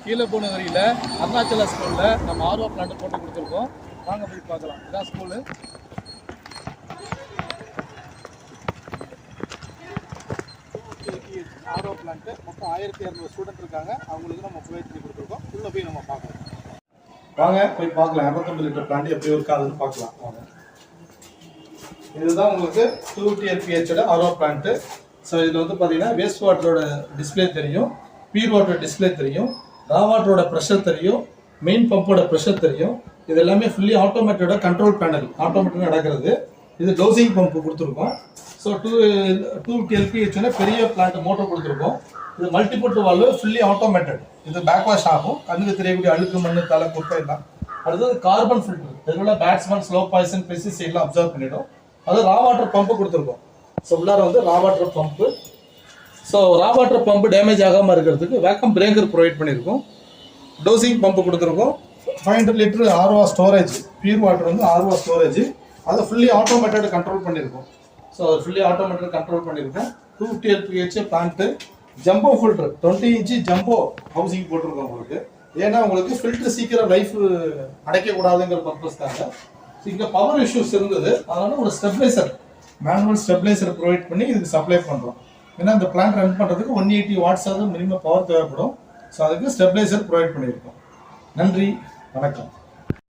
கீழப்பூனகிரியில் அருணாச்சல ஸ்கூலில் நம்ம RO plant போட்டு கொடுத்துருக்கோம். வாங்க போய் பார்க்கலாம். இதான் ஸ்கூலு. ஆர்ஓ பிளான்ட்டு மொத்தம் 1200 ஸ்டூடெண்ட் இருக்காங்க. அவங்களுக்கு நம்ம ப்ரொவைட் பண்ணி கொடுத்துருக்கோம். உள்ளே போய் நம்ம பார்க்கலாம். வாங்க போய் பார்க்கலாம். 250 லிட்டர் பிளான்ட் எப்படி இருக்காதுன்னு பார்க்கலாம். வாங்க. இதுதான் உங்களுக்கு 250 LPH ஆர்ஓ பிளான்ட்டு. ஸோ இதில் வந்து பார்த்தீங்கன்னா வேஸ்ட் வாட்டரோட டிஸ்பிளே தெரியும், பியூர் வாட்டர் டிஸ்பிளே தெரியும், ரா வாட்டரோட ப்ரெஷர் தெரியும், மெயின் பம்போட ப்ரெஷர் தெரியும். இது எல்லாமே ஃபுல்லி ஆட்டோமேட்டோட கண்ட்ரோல் பேனல், ஆட்டோமேட்டிக் நடக்கிறது. இது டோசிங் பம்ப் கொடுத்துருக்கோம். ஸோ 250 LPH பெரிய பிளான்ட் மோட்டர் கொடுத்துருக்கோம். இது மல்டிபுட் வால்வு, ஃபுல்லி ஆட்டோமேட்டட். இது பேக் வாஷ் ஆகும். கண்ணுக்கு தெரியக்கூடிய அழுக்கு, மண்ணு, தலை, குப்பை எல்லாம். அடுத்தது கார்பன் ஃபில்டர். இதில் பேட்ஸ்மேன், ஸ்லோ பாய்சன், பெஸ்டிசைட் எல்லாம் அப்சர்வ் பண்ணிடும். அது ரா வாட்டர் பம்பு கொடுத்துருக்கோம். ஸோ உள்ளார வந்து ரா வாட்டர் பம்பு. ஸோ ரா வாட்டர் பம்பு டேமேஜ் ஆகாமல் இருக்கிறதுக்கு வேக்கம் பிரேக்கர் ப்ரொவைட் பண்ணியிருக்கோம். டோசிங் பம்பு கொடுத்துருக்கோம். 500 litre RO storage, pure water வந்து ஆர்ஓ ஸ்டோரேஜ். அதை ஃபுல்லி ஆட்டோமேட்டட் கண்ட்ரோல் பண்ணியிருக்கோம். ஸோ ஃபுல்லி ஆட்டோமேட்டட் கண்ட்ரோல் பண்ணியிருக்கோம். 250 LPH plant. Jumbo filter 20 inch jumbo housing போட்டிருக்கோம் உங்களுக்கு. ஏன்னா உங்களுக்கு ஃபில்டர் சீக்கிரம் லைஃப் அடைக்கக்கூடாதுங்கிற பர்பஸ்க்காக. இங்கே பவர் இஷ்யூஸ் இருந்தது, அதனால ஒரு ஸ்டெபிளைசர், மேனுவல் ஸ்டெபிளைசர் ப்ரொவைட் பண்ணி இதுக்கு சப்ளை பண்ணுறோம். ஏன்னா இந்த பிளான்ட் ரன் பண்ணுறதுக்கு 180 வாட்ஸ் மினிமம் பவர் தேவைப்படும். ஸோ அதுக்கு ஸ்டெபிளைசர் ப்ரொவைட் பண்ணியிருக்கோம். நன்றி, வணக்கம்.